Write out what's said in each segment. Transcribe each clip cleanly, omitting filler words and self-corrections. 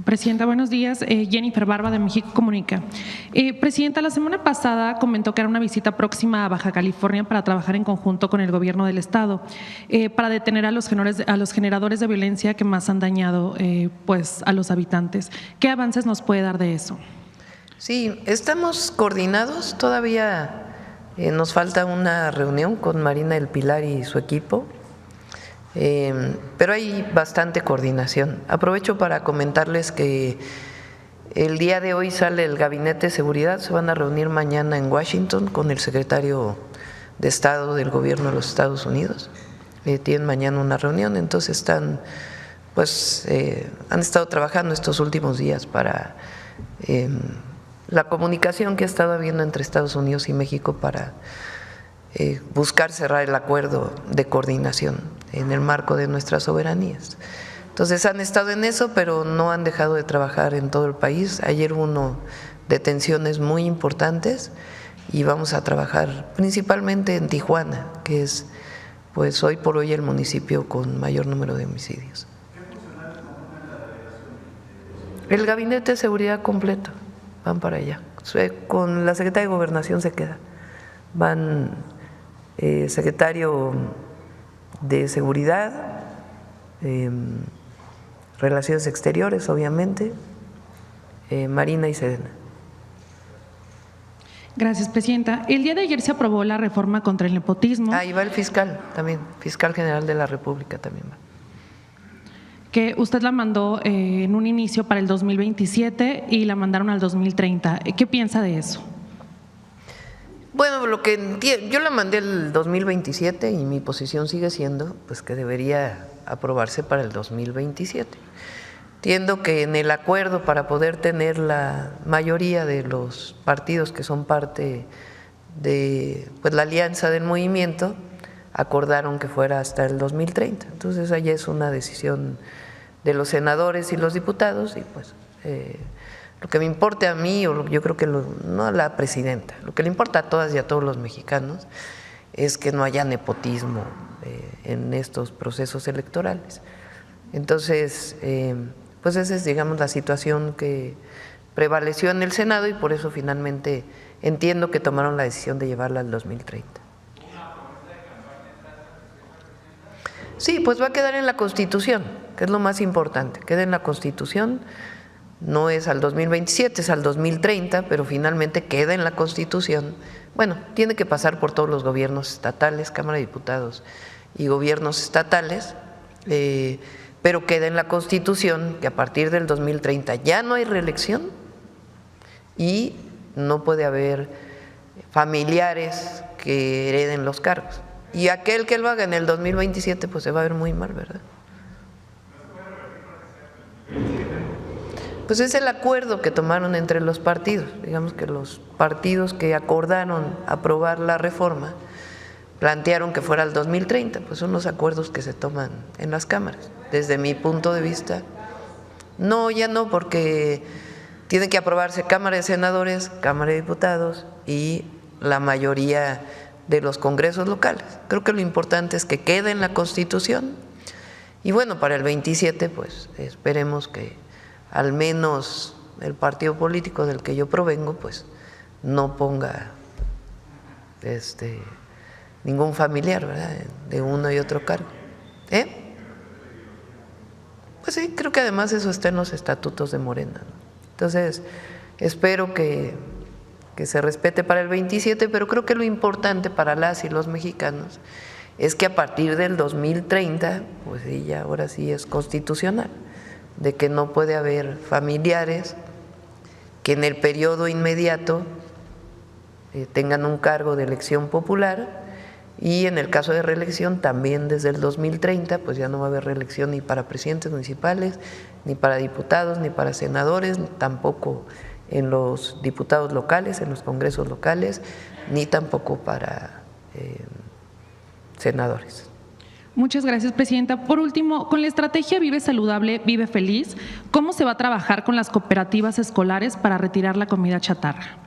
Presidenta, buenos días. Jennifer Barba, de México Comunica. Presidenta, la semana pasada comentó que era una visita próxima a Baja California para trabajar en conjunto con el gobierno del estado para detener a los generadores de violencia que más han dañado pues, a los habitantes. ¿Qué avances nos puede dar de eso? Sí, estamos coordinados. Todavía nos falta una reunión con Marina del Pilar y su equipo. Pero hay bastante coordinación. Aprovecho para comentarles que el día de hoy sale el Gabinete de Seguridad, se van a reunir mañana en Washington con el secretario de Estado del Gobierno de los Estados Unidos. Tienen mañana una reunión, entonces han estado trabajando estos últimos días para la comunicación que ha estado habiendo entre Estados Unidos y México para buscar cerrar el acuerdo de coordinación en el marco de nuestras soberanías. Entonces han estado en eso, pero no han dejado de trabajar en todo el país. Ayer hubo detenciones muy importantes y vamos a trabajar principalmente en Tijuana, que es pues hoy por hoy el municipio con mayor número de homicidios. El Gabinete de Seguridad completo, van para allá. Con la Secretaría de Gobernación se queda. Van secretario de Seguridad, Relaciones Exteriores, obviamente, Marina y Sedena. Gracias, Presidenta. El día de ayer se aprobó la reforma contra el nepotismo. Ahí va el fiscal también, fiscal general de la República también va. Que usted la mandó en un inicio para el 2027 y la mandaron al 2030. ¿Qué piensa de eso? Bueno, yo la mandé el 2027 y mi posición sigue siendo pues que debería aprobarse para el 2027. Entiendo que en el acuerdo para poder tener la mayoría de los partidos que son parte de pues, la alianza del movimiento, acordaron que fuera hasta el 2030. Entonces allá es una decisión de los senadores y los diputados y pues lo que me importa a mí, o yo creo que no a la presidenta, lo que le importa a todas y a todos los mexicanos es que no haya nepotismo en estos procesos electorales. Entonces, pues esa es, digamos, la situación que prevaleció en el Senado y por eso finalmente entiendo que tomaron la decisión de llevarla al 2030. Sí, pues va a quedar en la Constitución, que es lo más importante, queda en la Constitución. No es al 2027, es al 2030, pero finalmente queda en la Constitución. Bueno, tiene que pasar por todos los gobiernos estatales, Cámara de Diputados y gobiernos estatales, pero queda en la Constitución que a partir del 2030 ya no hay reelección y no puede haber familiares que hereden los cargos. Y aquel que lo haga en el 2027 pues se va a ver muy mal, ¿verdad? Pues es el acuerdo que tomaron entre los partidos, digamos que los partidos que acordaron aprobar la reforma plantearon que fuera el 2030, pues son los acuerdos que se toman en las cámaras. Desde mi punto de vista, no, ya no, porque tiene que aprobarse Cámara de Senadores, Cámara de Diputados y la mayoría de los congresos locales. Creo que lo importante es que quede en la Constitución y bueno, para el 27 pues esperemos que al menos el partido político del que yo provengo pues no ponga ningún familiar, ¿verdad?, de uno y otro cargo. Pues sí, creo que además eso está en los estatutos de Morena, ¿no? Entonces espero que se respete para el 27, pero creo que lo importante para las y los mexicanos es que a partir del 2030 pues ella ahora sí es constitucional, de que no puede haber familiares que en el periodo inmediato tengan un cargo de elección popular y en el caso de reelección también desde el 2030 pues ya no va a haber reelección ni para presidentes municipales, ni para diputados, ni para senadores, tampoco en los diputados locales, en los congresos locales, ni tampoco para senadores. Muchas gracias, Presidenta. Por último, con la estrategia Vive Saludable, Vive Feliz, ¿cómo se va a trabajar con las cooperativas escolares para retirar la comida chatarra?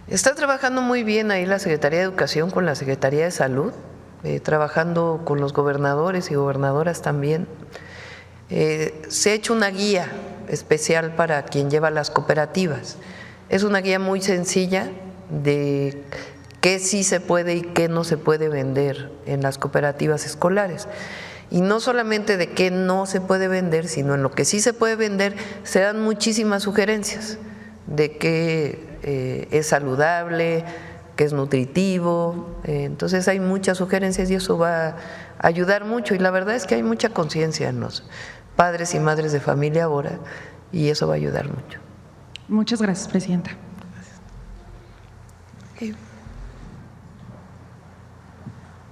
Está trabajando muy bien ahí la Secretaría de Educación con la Secretaría de Salud, trabajando con los gobernadores y gobernadoras también. Se ha hecho una guía especial para quien lleva las cooperativas. Es una guía muy sencilla de qué sí se puede y qué no se puede vender en las cooperativas escolares. Y no solamente de qué no se puede vender, sino en lo que sí se puede vender, se dan muchísimas sugerencias de qué es saludable, qué es nutritivo. Entonces hay muchas sugerencias y eso va a ayudar mucho. Y la verdad es que hay mucha conciencia en los padres y madres de familia ahora y eso va a ayudar mucho. Muchas gracias, presidenta. Okay.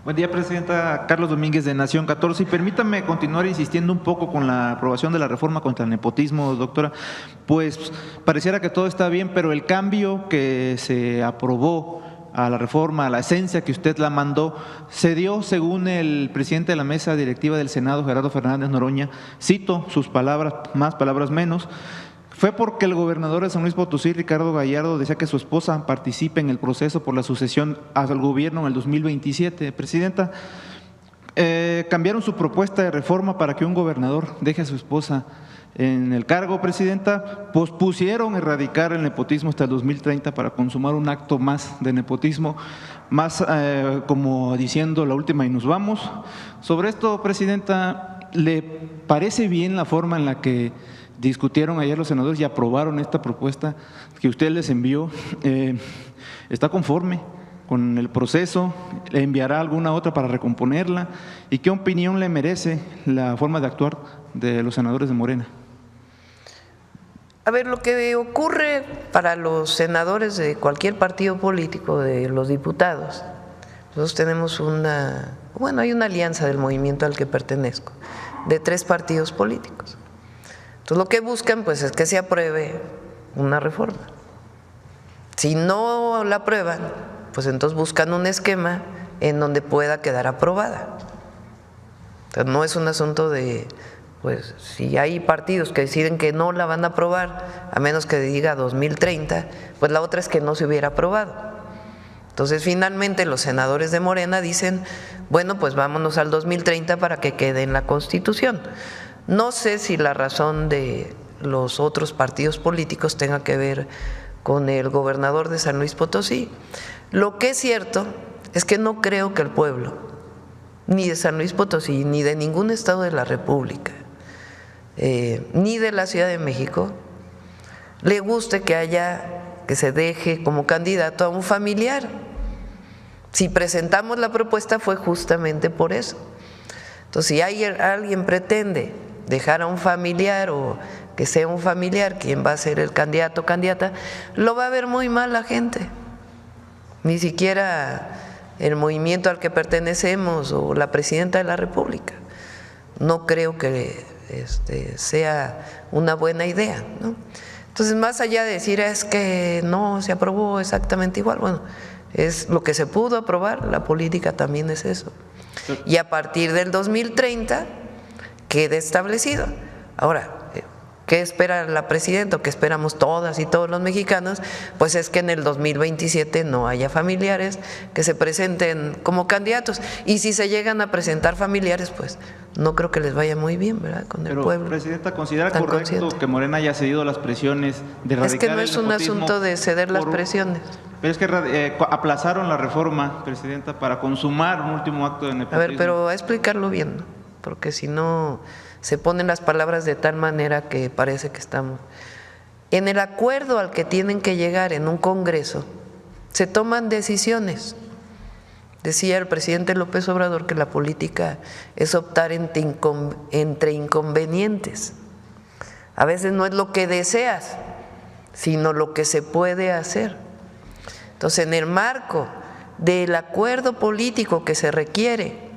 Buen día, presidenta. Carlos Domínguez, de Nación 14. Y permítame continuar insistiendo un poco con la aprobación de la reforma contra el nepotismo, doctora. Pues pareciera que todo está bien, pero el cambio que se aprobó a la reforma, a la esencia que usted la mandó, se dio, según el presidente de la mesa directiva del Senado, Gerardo Fernández Noroña, cito sus palabras más, palabras menos, fue porque el gobernador de San Luis Potosí, Ricardo Gallardo, decía que su esposa participe en el proceso por la sucesión al gobierno en el 2027. Presidenta, cambiaron su propuesta de reforma para que un gobernador deje a su esposa en el cargo, presidenta, pospusieron erradicar el nepotismo hasta el 2030 para consumar un acto más de nepotismo, más como diciendo la última y nos vamos. Sobre esto, presidenta, ¿le parece bien la forma en la que discutieron ayer los senadores y aprobaron esta propuesta que usted les envió? ¿Está conforme con el proceso? ¿Le enviará alguna otra para recomponerla? ¿Y qué opinión le merece la forma de actuar de los senadores de Morena? A ver, lo que ocurre para los senadores de cualquier partido político, de los diputados, nosotros tenemos hay una alianza del movimiento al que pertenezco, de 3 partidos políticos. Entonces lo que buscan pues es que se apruebe una reforma. Si no la aprueban, pues entonces buscan un esquema en donde pueda quedar aprobada. Entonces no es un asunto de, pues si hay partidos que deciden que no la van a aprobar, a menos que diga 2030, pues la otra es que no se hubiera aprobado. Entonces finalmente los senadores de Morena dicen, bueno, pues vámonos al 2030 para que quede en la Constitución. No sé si la razón de los otros partidos políticos tenga que ver con el gobernador de San Luis Potosí. Lo que es cierto es que no creo que el pueblo, ni de San Luis Potosí, ni de ningún estado de la República, ni de la Ciudad de México, le guste que se deje como candidato a un familiar. Si presentamos la propuesta fue justamente por eso. Entonces, si alguien pretende dejar a un familiar o que sea un familiar quien va a ser el candidato o candidata, lo va a ver muy mal la gente. Ni siquiera el movimiento al que pertenecemos o la presidenta de la República. No creo que sea una buena idea, ¿no? Entonces, más allá de decir es que no se aprobó exactamente igual, bueno, es lo que se pudo aprobar, la política también es eso. Y a partir del 2030 quede establecido. Ahora, ¿qué espera la presidenta o qué esperamos todas y todos los mexicanos? Pues es que en el 2027 no haya familiares que se presenten como candidatos. Y si se llegan a presentar familiares, pues no creo que les vaya muy bien, ¿verdad? Con el pueblo. Pero, presidenta, ¿considera correcto que Morena haya cedido las presiones de erradicar? Es que no es un asunto de ceder las presiones. Pero es que aplazaron la reforma, presidenta, para consumar un último acto de nepotismo. A ver, pero a explicarlo bien, ¿no? Porque si no se ponen las palabras de tal manera que parece que estamos… En el acuerdo al que tienen que llegar en un Congreso, se toman decisiones. Decía el presidente López Obrador que la política es optar entre inconvenientes. A veces no es lo que deseas, sino lo que se puede hacer. Entonces, en el marco del acuerdo político que se requiere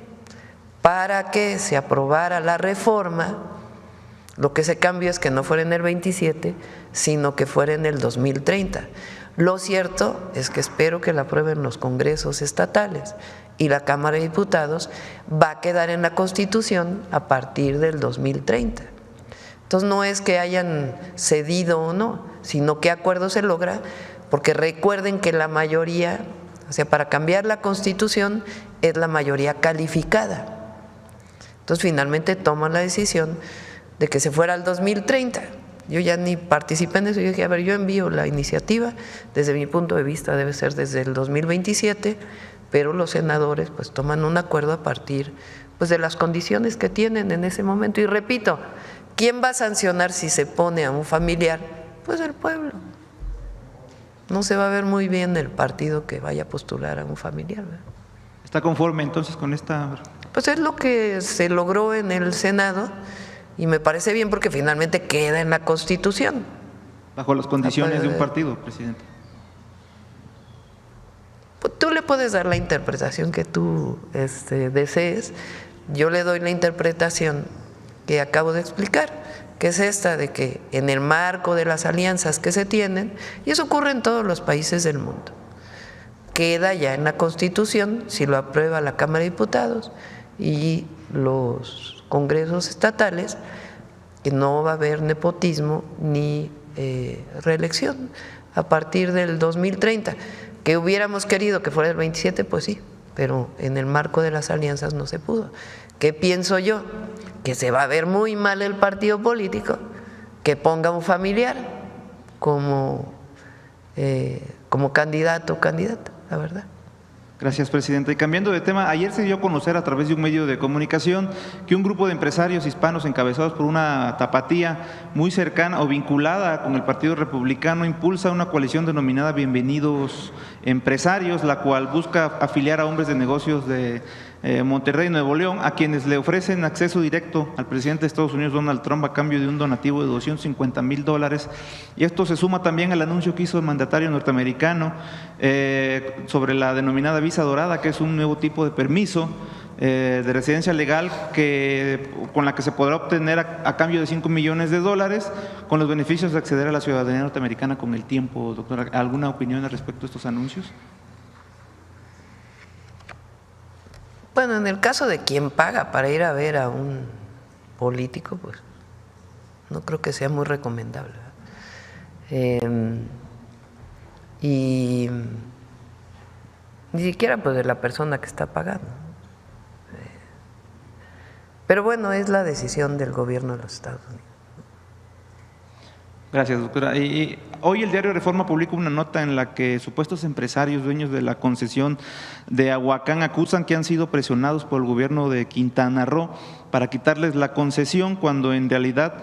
para que se aprobara la reforma, lo que se cambió es que no fuera en el 27, sino que fuera en el 2030. Lo cierto es que espero que la aprueben los congresos estatales y la Cámara de Diputados va a quedar en la Constitución a partir del 2030. Entonces no es que hayan cedido o no, sino qué acuerdo se logra, porque recuerden que la mayoría, o sea, para cambiar la Constitución es la mayoría calificada. Entonces finalmente toman la decisión de que se fuera al 2030 Yo ya ni participé en eso. Yo dije, a ver, yo envío la iniciativa, desde mi punto de vista debe ser desde el 2027, pero los senadores pues toman un acuerdo a partir pues de las condiciones que tienen en ese momento. Y repito, ¿quién va a sancionar si se pone a un familiar? Pues el pueblo. No se va a ver muy bien el partido que vaya a postular a un familiar, ¿verdad? ¿Está conforme entonces con esta? Pues es lo que se logró en el Senado y me parece bien porque finalmente queda en la Constitución. Bajo las condiciones de un partido, presidente. Pues tú le puedes dar la interpretación que tú desees. Yo le doy la interpretación que acabo de explicar, que es esta de que en el marco de las alianzas que se tienen, y eso ocurre en todos los países del mundo, queda ya en la Constitución, si lo aprueba la Cámara de Diputados y los congresos estatales, que no va a haber nepotismo ni reelección a partir del 2030. Que hubiéramos querido que fuera el 27, pues sí, pero en el marco de las alianzas no se pudo. ¿Qué pienso yo? Que se va a ver muy mal el partido político que ponga un familiar como candidato o candidata, la verdad. Gracias, presidenta. Y cambiando de tema, ayer se dio a conocer a través de un medio de comunicación que un grupo de empresarios hispanos encabezados por una tapatía muy cercana o vinculada con el Partido Republicano impulsa una coalición denominada Bienvenidos Empresarios, la cual busca afiliar a hombres de negocios de Monterrey, Nuevo León, a quienes le ofrecen acceso directo al presidente de Estados Unidos, Donald Trump, a cambio de un donativo de $250,000. Y esto se suma también al anuncio que hizo el mandatario norteamericano sobre la denominada visa dorada, que es un nuevo tipo de permiso de residencia legal con la que se podrá obtener a cambio de $5 millones, con los beneficios de acceder a la ciudadanía norteamericana con el tiempo. Doctora, ¿alguna opinión al respecto de estos anuncios? Bueno, en el caso de quien paga para ir a ver a un político, pues no creo que sea muy recomendable. Y ni siquiera pues de la persona que está pagando. Pero bueno, es la decisión del gobierno de los Estados Unidos. Gracias, doctora. Y hoy el diario Reforma publica una nota en la que supuestos empresarios dueños de la concesión de Ahuacán acusan que han sido presionados por el gobierno de Quintana Roo para quitarles la concesión, cuando en realidad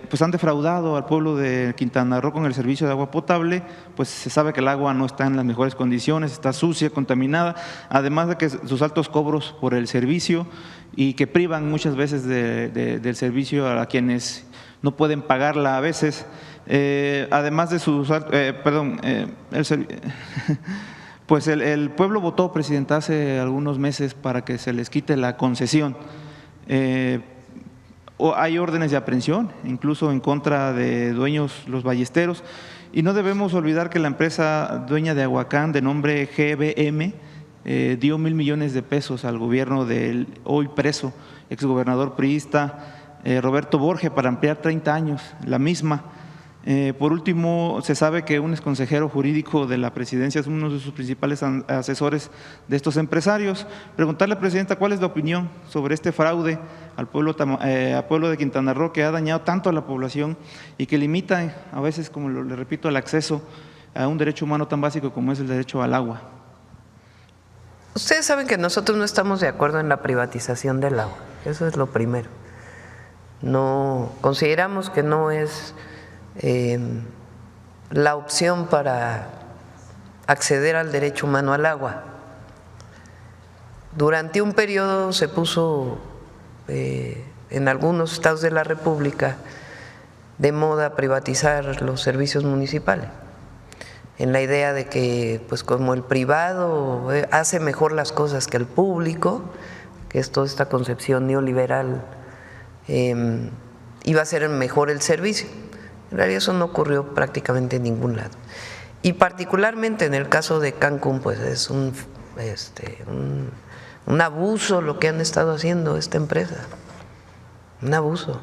pues han defraudado al pueblo de Quintana Roo con el servicio de agua potable. Pues se sabe que el agua no está en las mejores condiciones, está sucia, contaminada, además de que sus altos cobros por el servicio y que privan muchas veces del servicio a quienes no pueden pagarla a veces, además de sus… pues el pueblo votó, presidenta, hace algunos meses para que se les quite la concesión. Hay órdenes de aprehensión, incluso en contra de dueños, los ballesteros, y no debemos olvidar que la empresa dueña de Ahuacán, de nombre GBM, dio $1,000 millones al gobierno del hoy preso exgobernador priista Roberto Borge para ampliar 30 años la misma. Por último, se sabe que un exconsejero jurídico de la presidencia es uno de sus principales asesores de estos empresarios. Preguntarle, presidenta, ¿cuál es la opinión sobre este fraude al pueblo de Quintana Roo, que ha dañado tanto a la población y que limita a veces, como le repito, el acceso a un derecho humano tan básico como es el derecho al agua? Ustedes saben que nosotros no estamos de acuerdo en la privatización del agua, eso es lo primero. No consideramos que no es la opción para acceder al derecho humano al agua. Durante un periodo se puso en algunos estados de la República de moda privatizar los servicios municipales, en la idea de que pues como el privado hace mejor las cosas que el público, que es toda esta concepción neoliberal, iba a ser mejor el servicio. En realidad eso no ocurrió prácticamente en ningún lado. Y particularmente en el caso de Cancún, pues es un abuso lo que han estado haciendo esta empresa, un abuso.